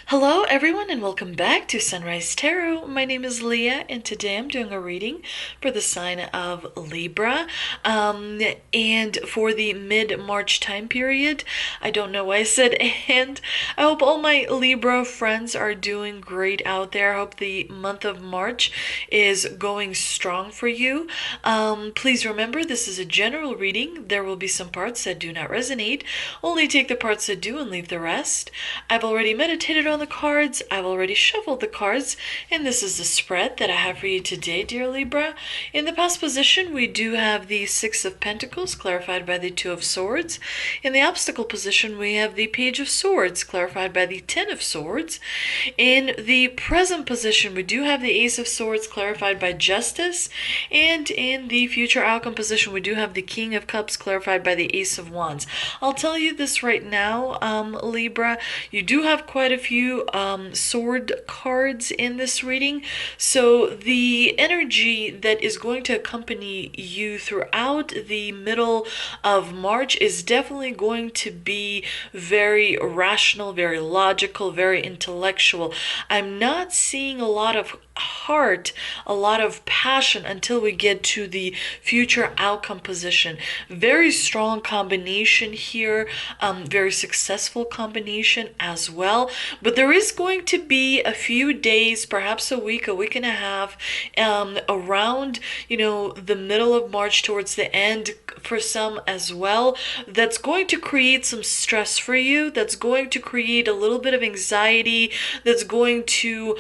Hello, everyone, and welcome back to Sunrise Tarot. My name is Leah, and today I'm doing a reading for the sign of Libra. And for the mid-March time period, I don't know why I said and. I hope all my Libra friends are doing great out there. I hope the month of March is going strong for you. Please remember, this is a general reading. There will be some parts that do not resonate. Only take the parts that do and leave the rest. I've already meditated on the cards, I've already shuffled the cards, and this is the spread that I have for you today, dear Libra. In the past position, we do have the Six of Pentacles, clarified by the Two of Swords. In the obstacle position, we have the Page of Swords, clarified by the Ten of Swords. In the present position, we do have the Ace of Swords, clarified by Justice. And in the future outcome position, we do have the King of Cups, clarified by the Ace of Wands. I'll tell you this right now, Libra, you do have quite a few sword cards in this reading, so the energy that is going to accompany you throughout the middle of March is definitely going to be very rational, very logical, very intellectual. I'm not seeing a lot of heart, a lot of passion until we get to the future outcome position. Very strong combination here, very successful combination as well. But there is going to be a few days, perhaps a week and a half, around, the middle of March towards the end for some as well, that's going to create some stress for you, that's going to create a little bit of anxiety, that's going to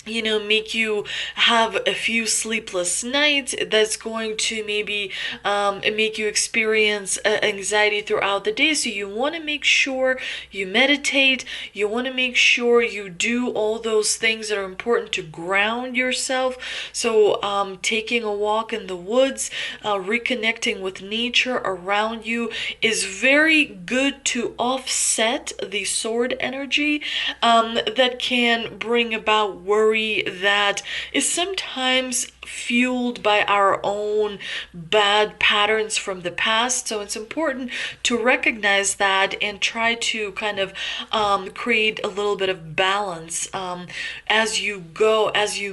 make you have a few sleepless nights, that's going to maybe make you experience anxiety throughout the day. So you want to make sure you meditate, you want to make sure you do all those things that are important to ground yourself. So taking a walk in the woods, reconnecting with nature around you is very good to offset the sword energy that can bring about worry that is sometimes fueled by our own bad patterns from the past. So it's important to recognize that and try to kind of create a little bit of balance as you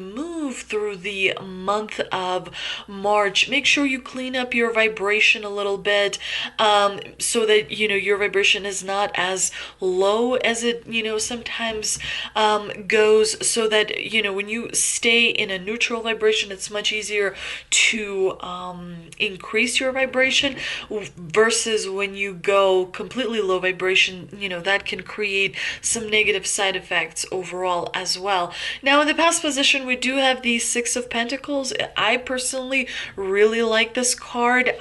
move through the month of March. Make sure you clean up your vibration a little bit, so that your vibration is not as low as it sometimes goes, so that when you stay in a neutral vibration, it's much easier to increase your vibration, versus when you go completely low vibration, that can create some negative side effects overall as well. Now, in the past position, we do have the Six of Pentacles. I personally really like this card.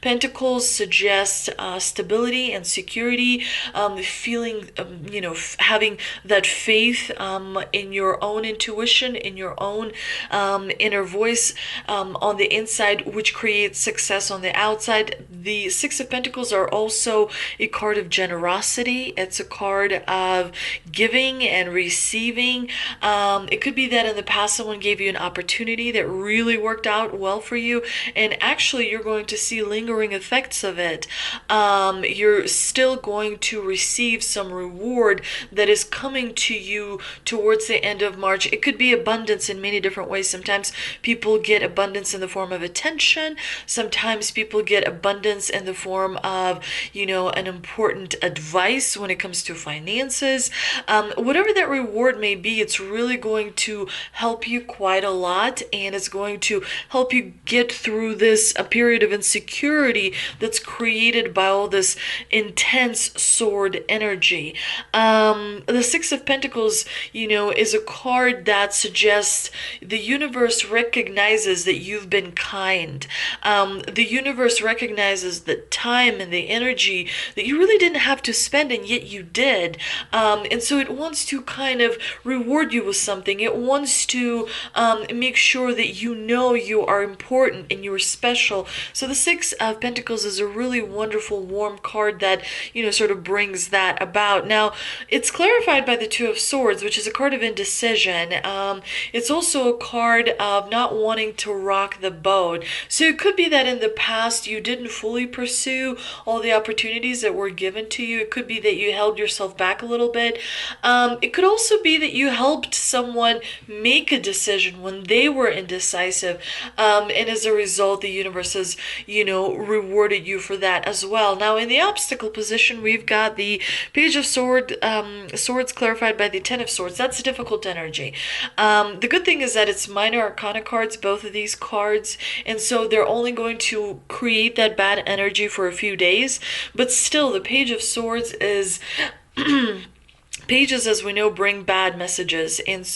Pentacles suggest stability and security, feeling, having that faith in your own intuition, in your own inner voice on the inside, which creates success on the outside. The Six of Pentacles are also a card of generosity. It's a card of giving and receiving. It could be that in the past someone gave you an opportunity that really worked out well for you, and actually you're going to see lingering effects of it. You're still going to receive some reward that is coming to you towards the end of March. It could be abundance in many different ways. Sometimes people get abundance in the form of attention. Sometimes people get abundance in the form of, an important advice when it comes to finances. Whatever that reward may be, it's really going to help you quite a lot, and it's going to help you get through this a period of insecurity that's created by all this intense sword energy. The Six of Pentacles, is a card that suggests the universe recognizes that you've been kind. The universe recognizes the time and the energy that you really didn't have to spend, and yet you did. And so it wants to kind of reward you with something. It wants to make sure that you are important and you're special. So the Six of Pentacles is a really wonderful, warm card that, sort of brings that about. Now, it's clarified by the Two of Swords, which is a card of indecision. again. It's also a card of not wanting to rock the boat. So it could be that in the past you didn't fully pursue all the opportunities that were given to you. It could be that you held yourself back a little bit. It could also be that you helped someone make a decision when they were indecisive. And as a result, the universe has, rewarded you for that as well. Now, in the obstacle position, we've got the Page of Swords clarified by the Ten of Swords. That's a difficult energy. The good thing is that it's minor arcana cards, both of these cards, and so they're only going to create that bad energy for a few days. But still, the Page of Swords is pages, as we know, bring bad messages, and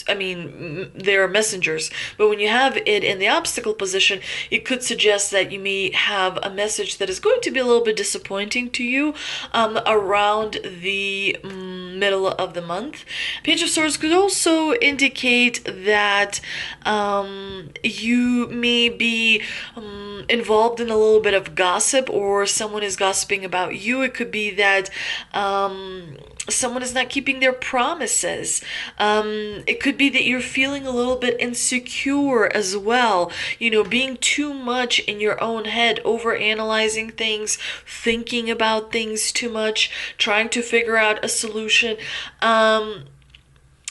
they're messengers. But when you have it in the obstacle position, it could suggest that you may have a message that is going to be a little bit disappointing to you around the middle of the month. Page of Swords could also indicate that you may be involved in a little bit of gossip, or someone is gossiping about you. It could be that someone is not keeping their promises. It could be that you're feeling a little bit insecure as well, being too much in your own head, over analyzing things, thinking about things too much, trying to figure out a solution.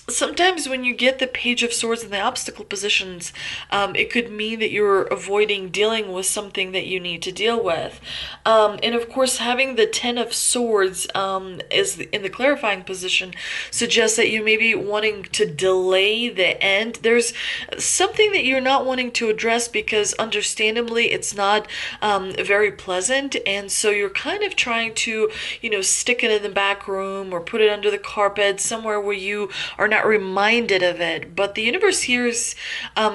Sometimes when you get the Page of Swords in the obstacle positions, it could mean that you're avoiding dealing with something that you need to deal with. And of course, having the Ten of Swords is in the clarifying position suggests that you may be wanting to delay the end. There's something that you're not wanting to address because understandably it's not very pleasant, and so you're kind of trying to, stick it in the back room or put it under the carpet, somewhere where you are not reminded of it. But the universe here is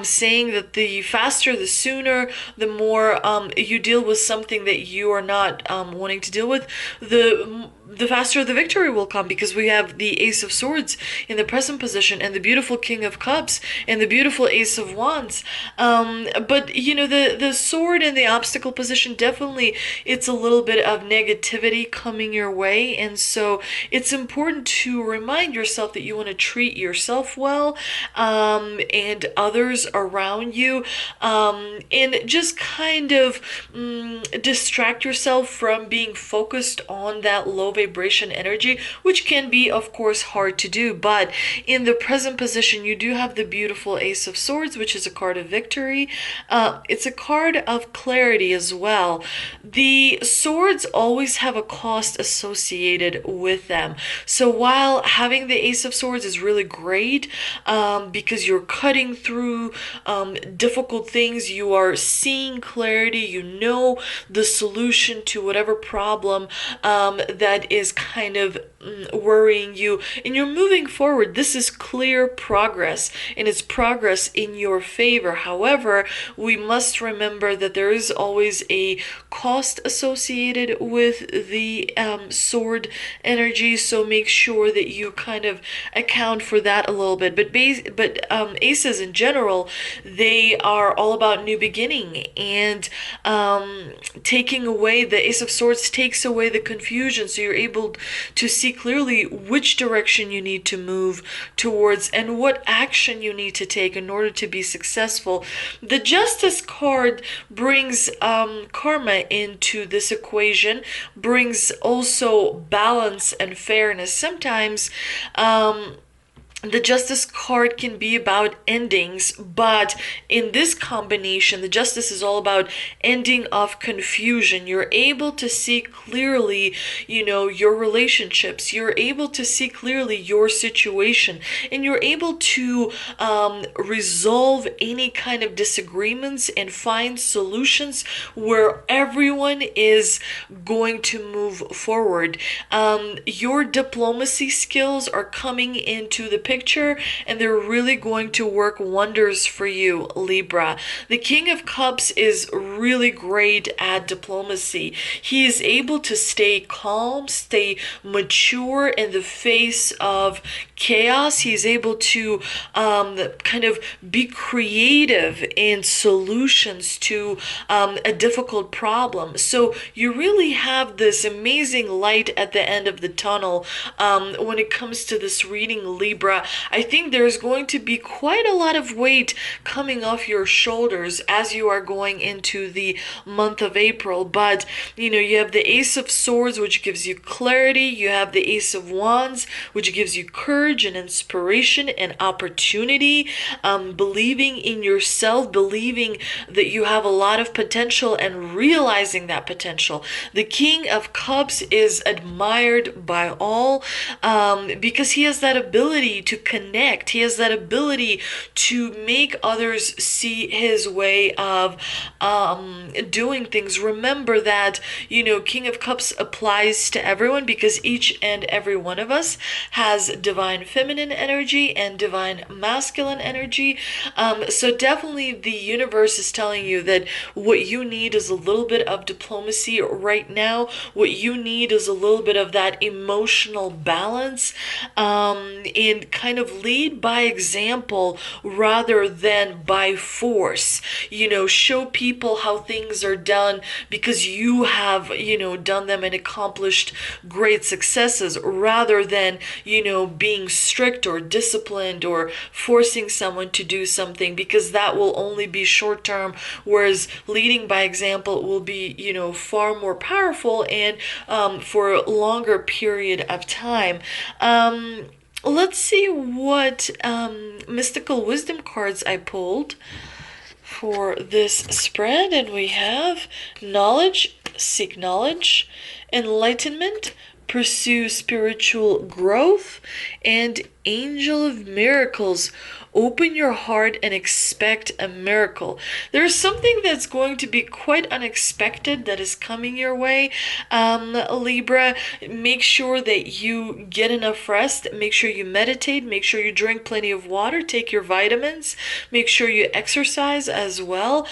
saying that the faster, the sooner, the more you deal with something that you are not wanting to deal with, the faster the victory will come, because we have the Ace of Swords in the present position, and the beautiful King of Cups, and the beautiful Ace of Wands. But the sword in the obstacle position, definitely it's a little bit of negativity coming your way, and so it's important to remind yourself that you want to treat yourself well, and others around you, and just kind of distract yourself from being focused on that low vibration energy, which can be, of course, hard to do. But in the present position, you do have the beautiful Ace of Swords, which is a card of victory. It's a card of clarity as well. The swords always have a cost associated with them. So while having the Ace of Swords is really great, because you're cutting through difficult things, you are seeing clarity, you know the solution to whatever problem that is kind of worrying you, and you're moving forward. This is clear progress, and it's progress in your favor. However, we must remember that there is always a cost associated with the sword energy, so make sure that you kind of account for that a little bit. But aces in general, they are all about new beginning, and taking away the Ace of Swords takes away the confusion, so you're able to see clearly which direction you need to move towards and what action you need to take in order to be successful. The Justice card brings karma into this equation, brings also balance and fairness. Sometimes the Justice card can be about endings, but in this combination, the Justice is all about ending of confusion. You're able to see clearly, your relationships. You're able to see clearly your situation, and you're able to resolve any kind of disagreements and find solutions where everyone is going to move forward. Your diplomacy skills are coming into the picture, and they're really going to work wonders for you, Libra. The King of Cups is really great at diplomacy. He is able to stay calm, stay mature in the face of chaos. He's able to kind of be creative in solutions to a difficult problem. So you really have this amazing light at the end of the tunnel when it comes to this reading, Libra. Libra, I think there's going to be quite a lot of weight coming off your shoulders as you are going into the month of April. But, you have the Ace of Swords, which gives you clarity. You have the Ace of Wands, which gives you courage and inspiration and opportunity, believing in yourself, believing that you have a lot of potential and realizing that potential. The King of Cups is admired by all because he has that ability to connect. He has that ability to make others see his way of doing things. Remember that, King of Cups applies to everyone because each and every one of us has divine feminine energy and divine masculine energy. So definitely the universe is telling you that what you need is a little bit of diplomacy right now. What you need is a little bit of that emotional balance, and kind of lead by example rather than by force. Show people how things are done because you have, done them and accomplished great successes rather than, being strict or disciplined or forcing someone to do something, because that will only be short term, whereas leading by example will be, far more powerful and for a longer period of time. Let's see what mystical wisdom cards I pulled for this spread, and we have knowledge, seek knowledge, enlightenment, pursue spiritual growth, and angel of miracles. Open your heart and expect a miracle. There's something that's going to be quite unexpected that is coming your way, Libra. Make sure that you get enough rest. Make sure you meditate. Make sure you drink plenty of water. Take your vitamins. Make sure you exercise as well,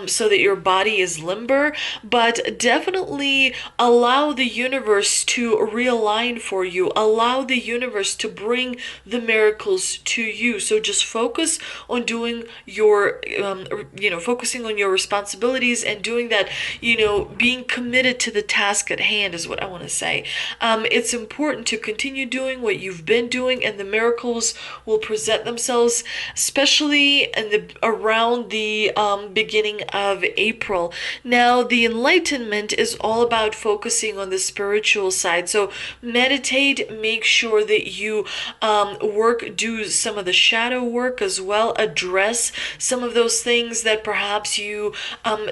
so that your body is limber. But definitely allow the universe to realign for you. Allow the universe to bring the miracles to you. So just focus on doing your, focusing on your responsibilities and doing that, being committed to the task at hand is what I want to say. It's important to continue doing what you've been doing, and the miracles will present themselves, especially around the beginning of April. Now, the enlightenment is all about focusing on the spiritual side. So meditate, make sure that you do some of the shadow work as well, address some of those things that perhaps you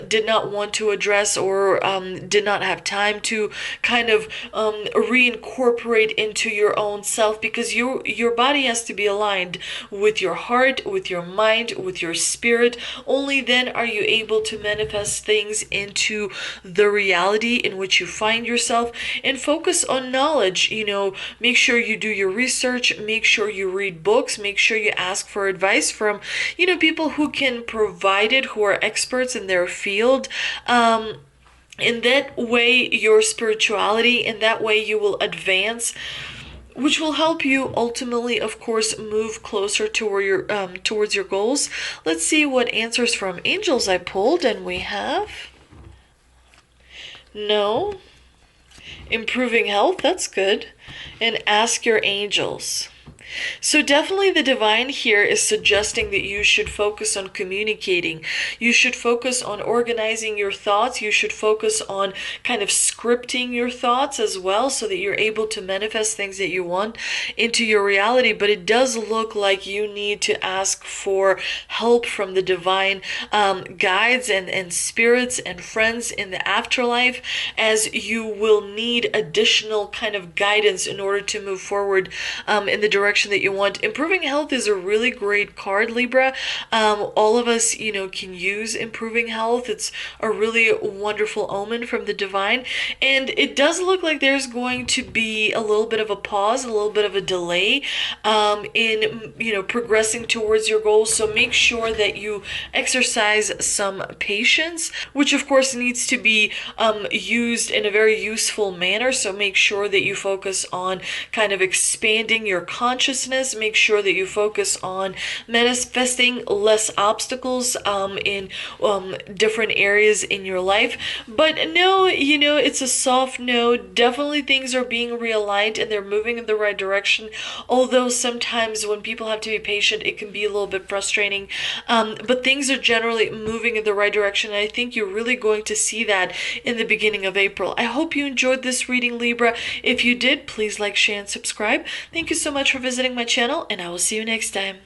did not want to address or did not have time to kind of reincorporate into your own self, because your body has to be aligned with your heart, with your mind, with your spirit. Only then are you able to manifest things into the reality in which you find yourself. And focus on knowledge. Make sure you do your research, make sure you read books, make sure you ask for advice from people who can provide it, who are experts in their field. In that way, your spirituality, in that way you will advance, which will help you ultimately, of course, move closer to where you're towards your goals. Let's see what answers from angels I pulled, and we have no. Improving health, that's good. And ask your angels. So definitely the divine here is suggesting that you should focus on communicating. You should focus on organizing your thoughts. You should focus on kind of scripting your thoughts as well, so that you're able to manifest things that you want into your reality. But it does look like you need to ask for help from the divine guides and spirits and friends in the afterlife, as you will need additional kind of guidance in order to move forward in the direction that you want. Improving health is a really great card, Libra. All of us, can use improving health. It's a really wonderful omen from the divine. And it does look like there's going to be a little bit of a pause, a little bit of a delay in, progressing towards your goals. So make sure that you exercise some patience, which of course needs to be used in a very useful manner. So make sure that you focus on kind of expanding your consciousness, consciousness. Make sure that you focus on manifesting less obstacles in different areas in your life. But no, it's a soft no. Definitely things are being realigned and they're moving in the right direction. Although sometimes when people have to be patient, it can be a little bit frustrating. But things are generally moving in the right direction. And I think you're really going to see that in the beginning of April. I hope you enjoyed this reading, Libra. If you did, please like, share, and subscribe. Thank you so much for visiting my channel, and I will see you next time.